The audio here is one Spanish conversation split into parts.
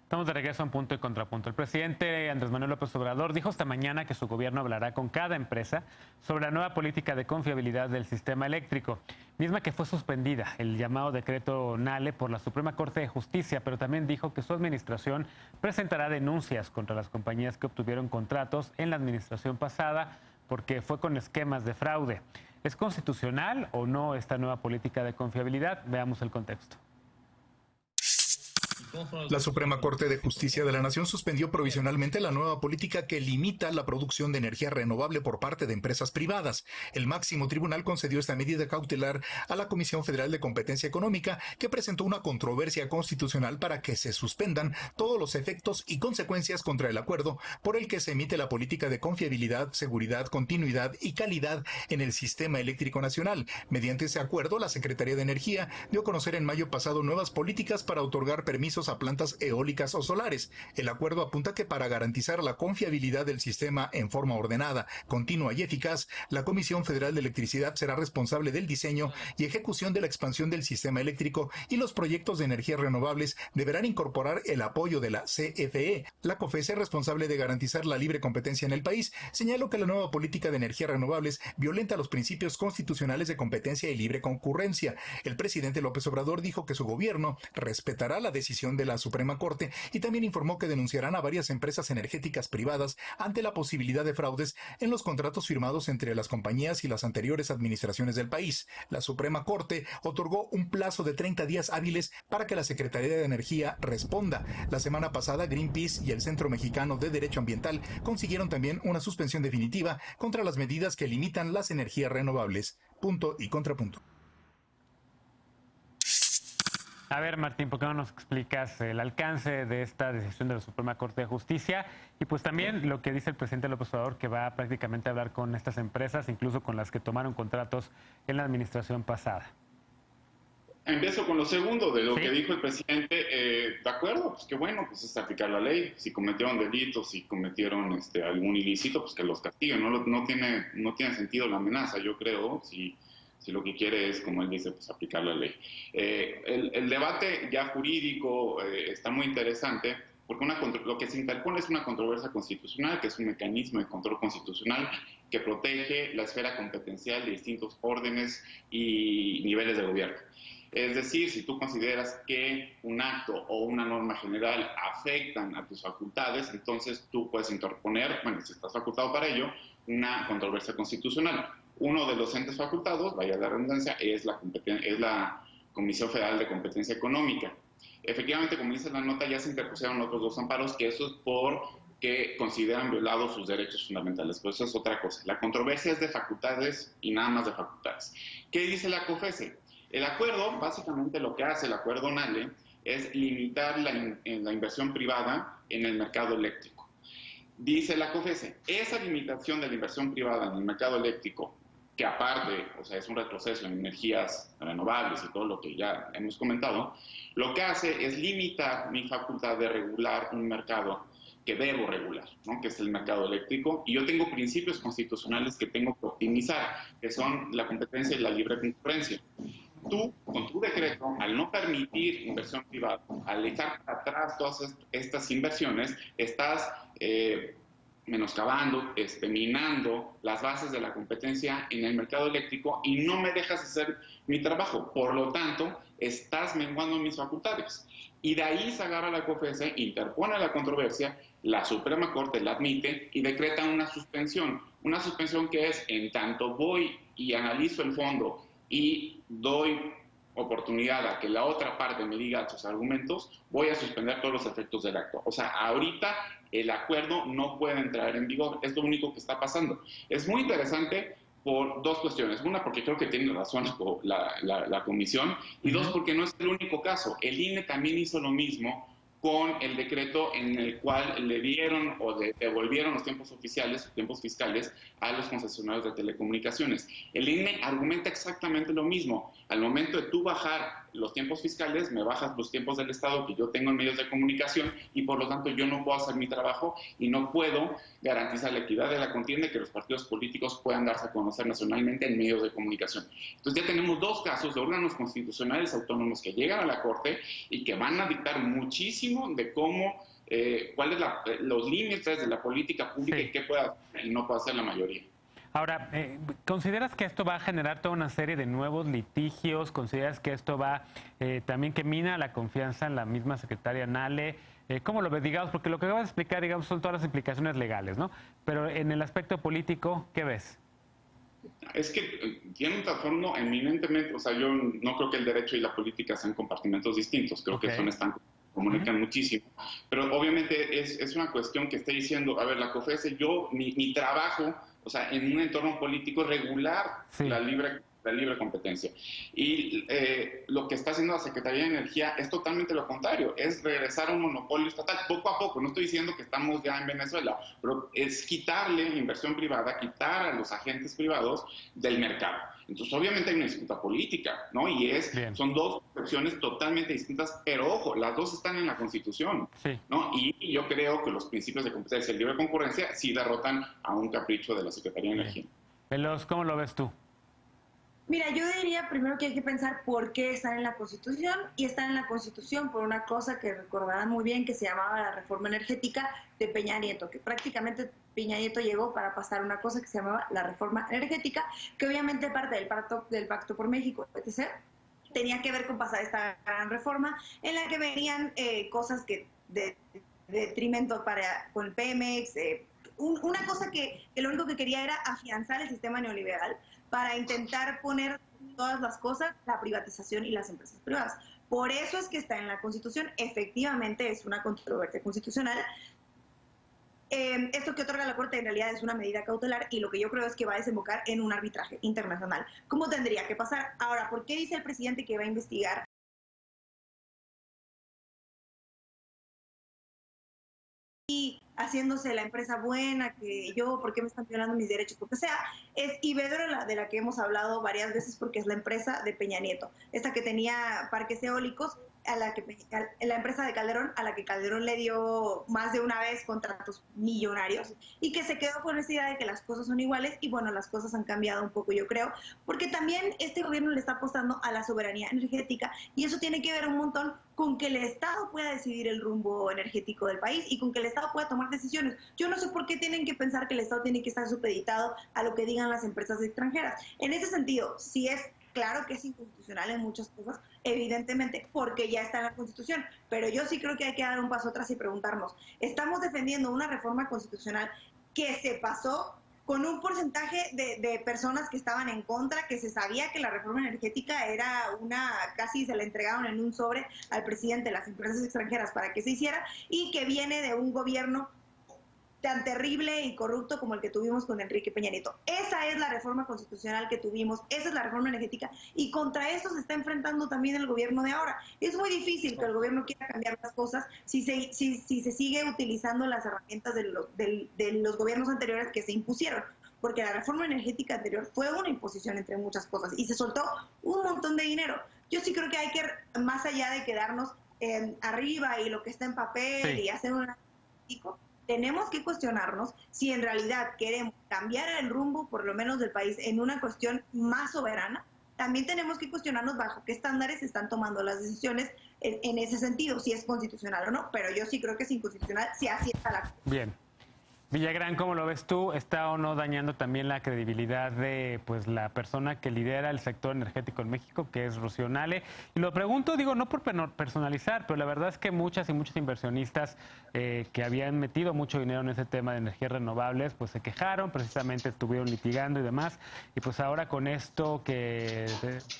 Estamos de regreso en Punto y Contrapunto. El presidente Andrés Manuel López Obrador dijo esta mañana que su gobierno hablará con cada empresa sobre la nueva política de confiabilidad del sistema eléctrico, misma que fue suspendida, el llamado decreto NALE, por la Suprema Corte de Justicia, pero también dijo que su administración presentará denuncias contra las compañías que obtuvieron contratos en la administración pasada porque fue con esquemas de fraude. ¿Es constitucional o no esta nueva política de confiabilidad? Veamos el contexto. La Suprema Corte de Justicia de la Nación suspendió provisionalmente la nueva política que limita la producción de energía renovable por parte de empresas privadas. El máximo tribunal concedió esta medida cautelar a la Comisión Federal de Competencia Económica, que presentó una controversia constitucional para que se suspendan todos los efectos y consecuencias contra el acuerdo por el que se emite la política de confiabilidad, seguridad, continuidad y calidad en el sistema eléctrico nacional. Mediante ese acuerdo, la Secretaría de Energía dio a conocer en mayo pasado nuevas políticas para otorgar permisos a plantas eólicas o solares. El acuerdo apunta que para garantizar la confiabilidad del sistema en forma ordenada, continua y eficaz, la Comisión Federal de Electricidad será responsable del diseño y ejecución de la expansión del sistema eléctrico, y los proyectos de energías renovables deberán incorporar el apoyo de la CFE. La COFECE, responsable de garantizar la libre competencia en el país, señaló que la nueva política de energías renovables violenta los principios constitucionales de competencia y libre concurrencia. El presidente López Obrador dijo que su gobierno respetará la decisión de la Suprema Corte y también informó que denunciarán a varias empresas energéticas privadas ante la posibilidad de fraudes en los contratos firmados entre las compañías y las anteriores administraciones del país. La Suprema Corte otorgó un plazo de 30 días hábiles para que la Secretaría de Energía responda. La semana pasada, Greenpeace y el Centro Mexicano de Derecho Ambiental consiguieron también una suspensión definitiva contra las medidas que limitan las energías renovables. Punto y contrapunto. A ver, Martín, ¿por qué no nos explicas el alcance de esta decisión de la Suprema Corte de Justicia? Y pues también lo que dice el presidente López Obrador, que va prácticamente a hablar con estas empresas, incluso con las que tomaron contratos en la administración pasada. Empiezo con lo segundo de lo que dijo el presidente. De acuerdo, pues qué bueno, pues es aplicar la ley. Si cometieron delitos, si cometieron algún ilícito, pues que los castiguen. No tiene sentido la amenaza, yo creo, si lo que quiere es, como él dice, pues aplicar la ley. El debate ya jurídico está muy interesante, porque lo que se interpone es una controversia constitucional, que es un mecanismo de control constitucional que protege la esfera competencial de distintos órdenes y niveles de gobierno. Es decir, si tú consideras que un acto o una norma general afectan a tus facultades, entonces tú puedes interponer, bueno, si estás facultado para ello, una controversia constitucional. Uno de los entes facultados, vaya la redundancia, es la Comisión Federal de Competencia Económica. Efectivamente, como dice la nota, ya se interpusieron otros dos amparos, que eso es porque consideran violados sus derechos fundamentales. Pues eso es otra cosa. La controversia es de facultades y nada más de facultades. ¿Qué dice la COFECE? El acuerdo, básicamente lo que hace el acuerdo NALE, es limitar la inversión privada en el mercado eléctrico. Dice la COFECE, esa limitación de la inversión privada en el mercado eléctrico, que aparte, o sea, es un retroceso en energías renovables y todo lo que ya hemos comentado, lo que hace es limitar mi facultad de regular un mercado que debo regular, ¿no? Que es el mercado eléctrico, y yo tengo principios constitucionales que tengo que optimizar, que son la competencia y la libre concurrencia. Tú, con tu decreto, al no permitir inversión privada, al echar atrás todas estas inversiones, estás menoscabando, minando las bases de la competencia en el mercado eléctrico y no me dejas hacer mi trabajo. Por lo tanto, estás menguando mis facultades. Y de ahí se agarra la COFECE, interpone la controversia, la Suprema Corte la admite y decreta una suspensión. Una suspensión que es, en tanto voy y analizo el fondo y doy oportunidad a que la otra parte me diga sus argumentos, voy a suspender todos los efectos del acto. O sea, ahorita el acuerdo no puede entrar en vigor, es lo único que está pasando. Es muy interesante por dos cuestiones. Una, porque creo que tiene razón la comisión, y dos, porque no es el único caso. El INE también hizo lo mismo con el decreto en el cual le dieron o devolvieron los tiempos oficiales, tiempos fiscales, a los concesionarios de telecomunicaciones. El INE argumenta exactamente lo mismo. Al momento de tú bajar los tiempos fiscales, me bajas los tiempos del Estado que yo tengo en medios de comunicación y por lo tanto yo no puedo hacer mi trabajo y no puedo garantizar la equidad de la contienda y que los partidos políticos puedan darse a conocer nacionalmente en medios de comunicación. Entonces ya tenemos dos casos de órganos constitucionales autónomos que llegan a la Corte y que van a dictar muchísimo de cómo, cuáles los límites de la política pública y qué puede hacer y no puede hacer la mayoría. Ahora, ¿consideras que esto va a generar toda una serie de nuevos litigios? ¿Consideras que esto va también que mina la confianza en la misma secretaria Nale? ¿Cómo lo ves? Digamos, porque lo que acabas de explicar, digamos, son todas las implicaciones legales, ¿no? Pero en el aspecto político, ¿qué ves? Es que tiene un trasfondo eminentemente, o sea, yo no creo que el derecho y la política sean compartimentos distintos, creo que comunican muchísimo, pero obviamente es una cuestión que está diciendo, a ver, la COFESE, mi trabajo, o sea, en un entorno político regular la libre competencia. Y lo que está haciendo la Secretaría de Energía es totalmente lo contrario, es regresar a un monopolio estatal, poco a poco. No estoy diciendo que estamos ya en Venezuela, pero es quitarle inversión privada, quitar a los agentes privados del mercado. Entonces, obviamente hay una disputa política, ¿no? Y son dos opciones totalmente distintas, pero ojo, las dos están en la Constitución, ¿no? Y yo creo que los principios de competencia y libre concurrencia sí derrotan a un capricho de la Secretaría de Energía. Veloz, ¿cómo lo ves tú? Mira, yo diría primero que hay que pensar por qué están en la Constitución, y están en la Constitución por una cosa que recordarán muy bien, que se llamaba la reforma energética de Peña Nieto, que prácticamente Peña Nieto llegó para pasar una cosa que se llamaba la reforma energética, que obviamente parte del Pacto por México, etc., tenía que ver con pasar esta gran reforma en la que venían cosas que de detrimento con el Pemex, una cosa que lo único que quería era afianzar el sistema neoliberal para intentar poner todas las cosas, la privatización y las empresas privadas. Por eso es que está en la Constitución. Efectivamente es una controversia constitucional. Esto que otorga la Corte en realidad es una medida cautelar, y lo que yo creo es que va a desembocar en un arbitraje internacional. ¿Cómo tendría que pasar? Ahora, ¿por qué dice el presidente que va a investigar? Y haciéndose la empresa buena, que yo, ¿por qué me están violando mis derechos? Porque sea, es Iberdrola, de la que hemos hablado varias veces, porque es la empresa de Peña Nieto, esta que tenía parques eólicos, la empresa de Calderón, a la que Calderón le dio más de una vez contratos millonarios, y que se quedó con esa idea de que las cosas son iguales. Y bueno, las cosas han cambiado un poco, yo creo, porque también este gobierno le está apostando a la soberanía energética, y eso tiene que ver un montón con que el Estado pueda decidir el rumbo energético del país y con que el Estado pueda tomar decisiones. Yo no sé por qué tienen que pensar que el Estado tiene que estar supeditado a lo que digan las empresas extranjeras. En ese sentido, sí es claro que es inconstitucional en muchas cosas, evidentemente, porque ya está en la Constitución, pero yo sí creo que hay que dar un paso atrás y preguntarnos, ¿estamos defendiendo una reforma constitucional que se pasó con un porcentaje de personas que estaban en contra, que se sabía que la reforma energética era casi se la entregaron en un sobre al presidente de las empresas extranjeras para que se hiciera, y que viene de un gobierno tan terrible y corrupto como el que tuvimos con Enrique Peña Nieto? Esa es la reforma constitucional que tuvimos, esa es la reforma energética, y contra eso se está enfrentando también el gobierno de ahora. Es muy difícil que el gobierno quiera cambiar las cosas si se sigue utilizando las herramientas de los gobiernos anteriores que se impusieron, porque la reforma energética anterior fue una imposición entre muchas cosas y se soltó un montón de dinero. Yo sí creo que hay que, más allá de quedarnos arriba y lo que está en papel y hacer un análisis, tenemos que cuestionarnos si en realidad queremos cambiar el rumbo, por lo menos del país, en una cuestión más soberana. También tenemos que cuestionarnos bajo qué estándares se están tomando las decisiones en ese sentido, si es constitucional o no, pero yo sí creo que es inconstitucional si así está la... Bien. Villagrán, ¿cómo lo ves tú? ¿Está o no dañando también la credibilidad de la persona que lidera el sector energético en México, que es Rocío Nale? Y lo pregunto, digo, no por personalizar, pero la verdad es que muchas y muchos inversionistas que habían metido mucho dinero en ese tema de energías renovables, pues se quejaron, precisamente estuvieron litigando y demás, y pues ahora con esto que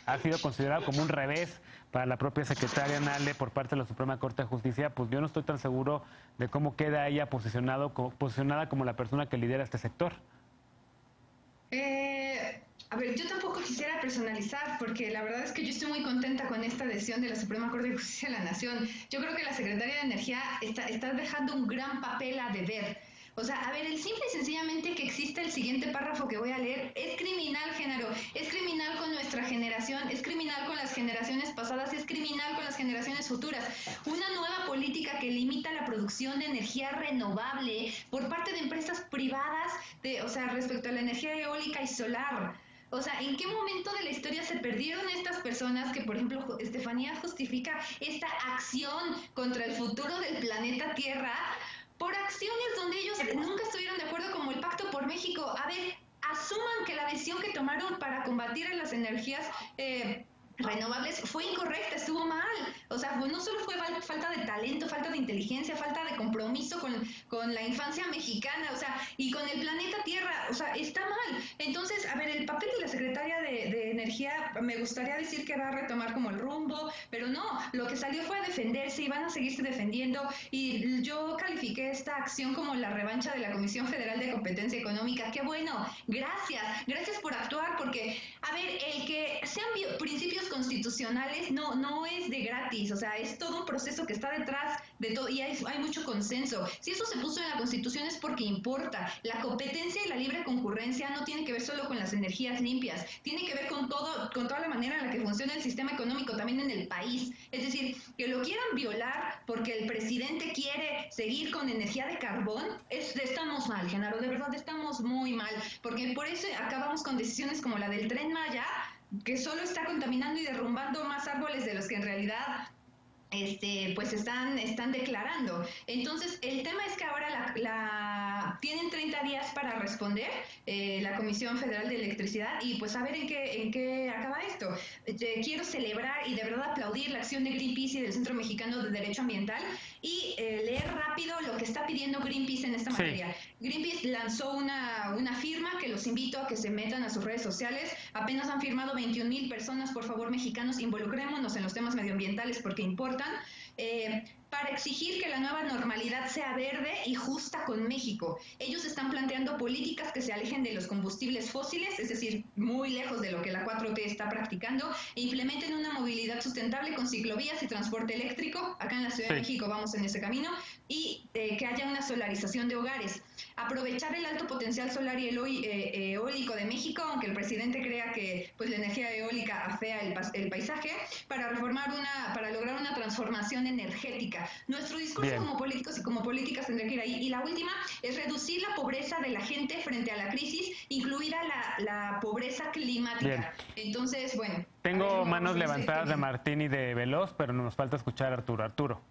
ha sido considerado como un revés para la propia secretaria Nale por parte de la Suprema Corte de Justicia, pues yo no estoy tan seguro de cómo queda ella posicionada como la persona que lidera este sector. A ver, yo tampoco quisiera personalizar, porque la verdad es que yo estoy muy contenta con esta decisión de la Suprema Corte de Justicia de la Nación. Yo creo que la Secretaría de Energía está dejando un gran papel a deber, O sea, a ver, el simple y sencillamente que existe el siguiente párrafo que voy a leer es criminal, Genaro. Es criminal con nuestra generación, es criminal con las generaciones pasadas, es criminal con las generaciones futuras. Una nueva política que limita la producción de energía renovable por parte de empresas privadas, o sea, respecto a la energía eólica y solar. O sea, ¿en qué momento de la historia se perdieron estas personas que, por ejemplo, Estefanía justifica esta acción contra el futuro del planeta Tierra por acciones donde ellos nunca estuvieron de acuerdo, como el Pacto por México? A ver, asuman que la decisión que tomaron para combatir las energías renovables fue incorrecta, estuvo mal. O sea, no solo fue falta de talento, falta de inteligencia, falta de compromiso con la infancia mexicana, o sea, y con el planeta Tierra, o sea, está mal. Entonces, a ver, el papel de la secretaria de Energía, me gustaría decir que va a retomar como el rumbo, pero no, lo que salió fue a defenderse y van a seguirse defendiendo, y yo califiqué esta acción como la revancha de la Comisión Federal de Competencia Económica. Qué bueno, gracias por actuar, porque, a ver, el que sean principios constitucionales no es de gratis, o sea, es todo un proceso que está detrás de todo y hay mucho consenso. Si eso se puso en la Constitución es porque importa. La competencia y la libre concurrencia no tiene que ver solo con las energías limpias, tiene que ver con toda la manera en la que funciona el sistema económico también en el país. Es decir, que lo quieran violar porque el presidente quiere seguir con energía de carbón, estamos mal, Genaro, de verdad estamos muy mal, porque por eso acabamos con decisiones como la del Tren Maya, que solo está contaminando y derrumbando más árboles de los que en realidad pues están declarando. Entonces, el tema es que ahora tienen 30 días para responder la Comisión Federal de Electricidad y pues a ver en qué acaba esto. Quiero celebrar y de verdad aplaudir la acción de Greenpeace y del Centro Mexicano de Derecho Ambiental y leer rápido lo que está pidiendo Greenpeace en esta materia. Greenpeace lanzó una firma que los invito a que se metan a sus redes sociales. Apenas han firmado 21,000 personas. Por favor, mexicanos, involucrémonos en los temas medioambientales porque importan. Para exigir que la nueva normalidad sea verde y justa con México. Ellos están planteando políticas que se alejen de los combustibles fósiles, es decir, muy lejos de lo que la 4T está practicando, e implementen una movilidad sustentable con ciclovías y transporte eléctrico. Acá en la Ciudad de México vamos en ese camino, y que haya una solarización de hogares. Aprovechar el alto potencial solar y eólico de México, aunque el presidente crea que pues la energía eólica afea el paisaje, para lograr una transformación energética. Nuestro discurso como políticos y como políticas tendría que ir ahí. Y la última es reducir la pobreza de la gente frente a la crisis, incluida la pobreza climática. Entonces, bueno. Tengo manos levantadas de Martín y de Veloz, pero nos falta escuchar a Arturo. Arturo.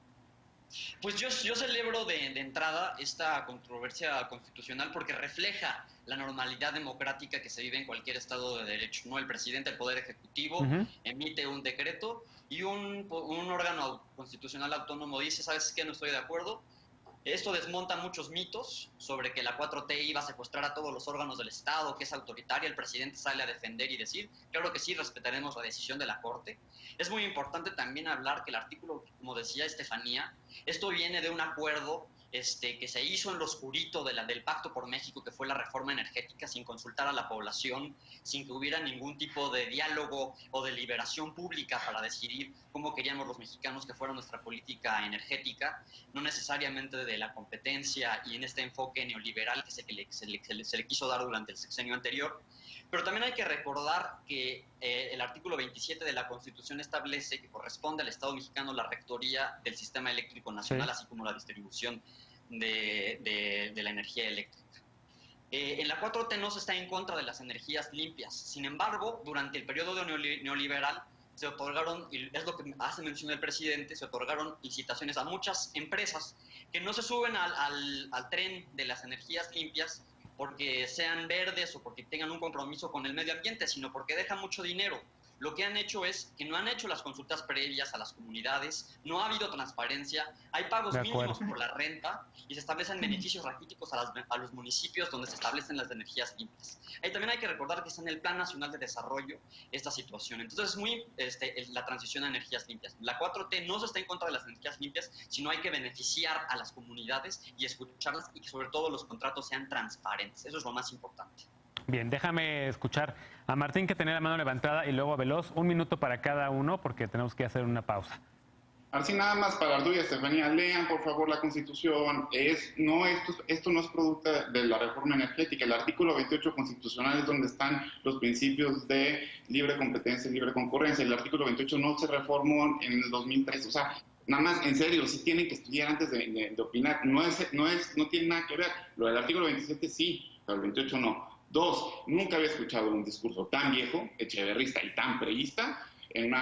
Pues yo celebro de entrada esta controversia constitucional porque refleja la normalidad democrática que se vive en cualquier Estado de Derecho, ¿no? El presidente del Poder Ejecutivo emite un decreto y un órgano constitucional autónomo dice, ¿sabes qué? No estoy de acuerdo. Esto desmonta muchos mitos sobre que la 4T iba a secuestrar a todos los órganos del Estado, que es autoritaria. El presidente sale a defender y decir, claro que sí, respetaremos la decisión de la Corte. Es muy importante también hablar que el artículo, como decía Estefanía, esto viene de un acuerdo que se hizo en lo oscurito del Pacto por México, que fue la reforma energética, sin consultar a la población, sin que hubiera ningún tipo de diálogo o deliberación pública para decidir cómo queríamos los mexicanos que fuera nuestra política energética, no necesariamente de la competencia y en este enfoque neoliberal que se le quiso dar durante el sexenio anterior. Pero también hay que recordar que el artículo 27 de la Constitución establece que corresponde al Estado mexicano la rectoría del sistema eléctrico nacional, así como la distribución de la energía eléctrica. En la 4T no se está en contra de las energías limpias. Sin embargo, durante el periodo neoliberal se otorgaron, y es lo que hace mención el presidente, se otorgaron licitaciones a muchas empresas que no se suben al tren de las energías limpias porque sean verdes o porque tengan un compromiso con el medio ambiente, sino porque dejan mucho dinero. Lo que han hecho es que no han hecho las consultas previas a las comunidades, no ha habido transparencia, hay pagos mínimos por la renta y se establecen beneficios raquíticos a los municipios donde se establecen las energías limpias. Ahí también hay que recordar que está en el Plan Nacional de Desarrollo esta situación. Entonces es muy la transición a energías limpias. La 4T no se está en contra de las energías limpias, sino hay que beneficiar a las comunidades y escucharlas y que sobre todo los contratos sean transparentes. Eso es lo más importante. Bien, déjame escuchar a Martín, que tenía la mano levantada, y luego a Veloz. 1 minuto para cada uno porque tenemos que hacer una pausa. Así nada más para Arduino, Estefanía, lean por favor la Constitución. Esto no es producto de la reforma energética. El artículo 28 constitucional es donde están los principios de libre competencia y libre concurrencia. El artículo 28 no se reformó en el 2003. O sea, nada más, en serio, sí tienen que estudiar antes de opinar. No tiene nada que ver. Lo del artículo 27 sí, pero el 28 no. 2, nunca había escuchado un discurso tan viejo, echeverrista y tan preísta en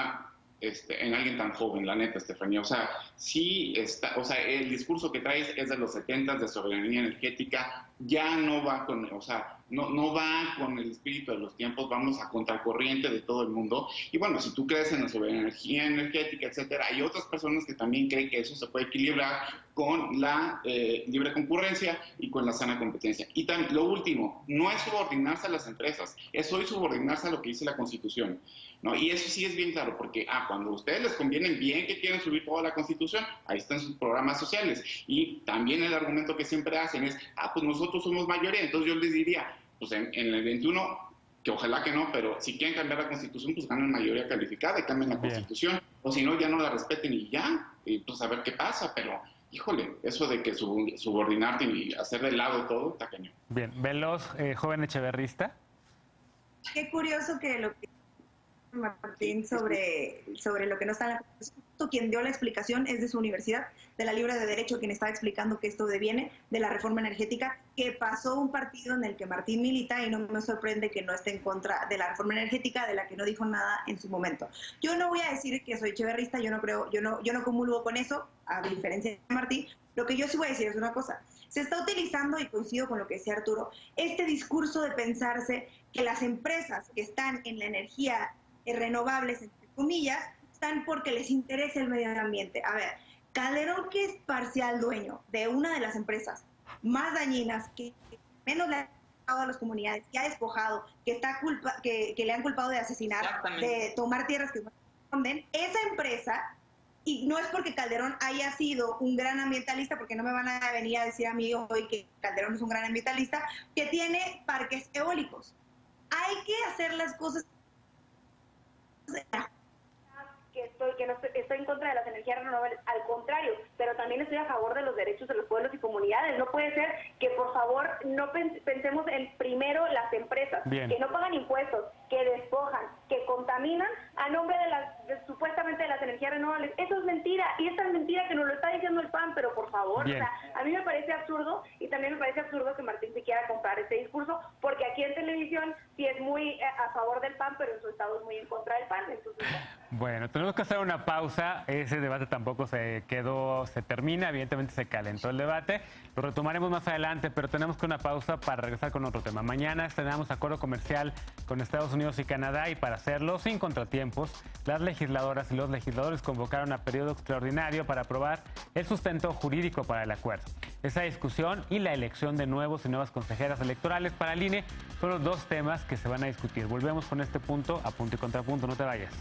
alguien tan joven, la neta, Estefanía. O sea, sí está, o sea, el discurso que traes es de los 70 de soberanía energética, ya no va con, o sea, no va con el espíritu de los tiempos, vamos a contracorriente de todo el mundo. Y bueno, si tú crees en la soberanía energética, etcétera, hay otras personas que también creen que eso se puede equilibrar con la libre concurrencia y con la sana competencia. Y también, lo último, no es subordinarse a las empresas, es hoy subordinarse a lo que dice la Constitución, ¿no? Y eso sí es bien claro, porque cuando a ustedes les conviene bien que quieren subir toda la Constitución, ahí están sus programas sociales. Y también el argumento que siempre hacen es, pues nosotros somos mayoría. Entonces yo les diría, pues en el 21, que ojalá que no, pero si quieren cambiar la Constitución, pues ganen mayoría calificada y cambien la Constitución. O si no, ya no la respeten y ya, y pues a ver qué pasa. Pero, híjole, eso de que subordinarte y hacer de lado todo, está cañón. Bien, Veloz, joven echeverrista. Qué curioso que lo que Martín sobre lo que no está en la Constitución. Quien dio la explicación es de su universidad, de la Libre de Derecho, quien estaba explicando que esto deviene de la reforma energética, que pasó un partido en el que Martín milita, y no me sorprende que no esté en contra de la reforma energética, de la que no dijo nada en su momento. Yo no voy a decir que soy echeverrista, yo no comulgo con eso, a diferencia de Martín. Lo que yo sí voy a decir es una cosa: se está utilizando, y coincido con lo que decía Arturo, este discurso de pensarse que las empresas que están en la energía renovables, entre comillas, están porque les interesa el medio ambiente. A ver, Calderón, que es parcial dueño de una de las empresas más dañinas, que menos le ha dado a las comunidades, que ha despojado, que le han culpado de asesinar, de tomar tierras que no corresponden, esa empresa, y no es porque Calderón haya sido un gran ambientalista, porque no me van a venir a decir a mí hoy que Calderón es un gran ambientalista, que tiene parques eólicos. Hay que hacer las cosas que no estoy en contra de las energías renovables, al contrario, pero también estoy a favor de los derechos de los pueblos y comunidades. No puede ser que, por favor, no pensemos en primero las empresas, que no pagan impuestos, que despojan, que contaminan a nombre de supuestamente de las energías renovables. Eso es mentira, y es tan mentira que nos lo está diciendo el PAN, pero por favor, o sea, a mí me parece absurdo, y también me parece absurdo que Martín se quiera comprar este discurso, porque aquí en televisión sí es muy a favor del PAN, pero en su estado es muy en contra del PAN. Entonces, bueno, tenemos que hacer una pausa. Ese debate tampoco se termina, evidentemente se calentó el debate. Lo retomaremos más adelante, pero tenemos que una pausa para regresar con otro tema. Mañana estrenamos acuerdo comercial con Estados Unidos y Canadá, y para hacerlo sin contratiempos, las legisladoras y los legisladores convocaron a periodo extraordinario para aprobar el sustento jurídico para el acuerdo. Esa discusión y la elección de nuevos y nuevas consejeras electorales para el INE son los dos temas que se van a discutir. Volvemos con este punto a punto y contrapunto. No te vayas.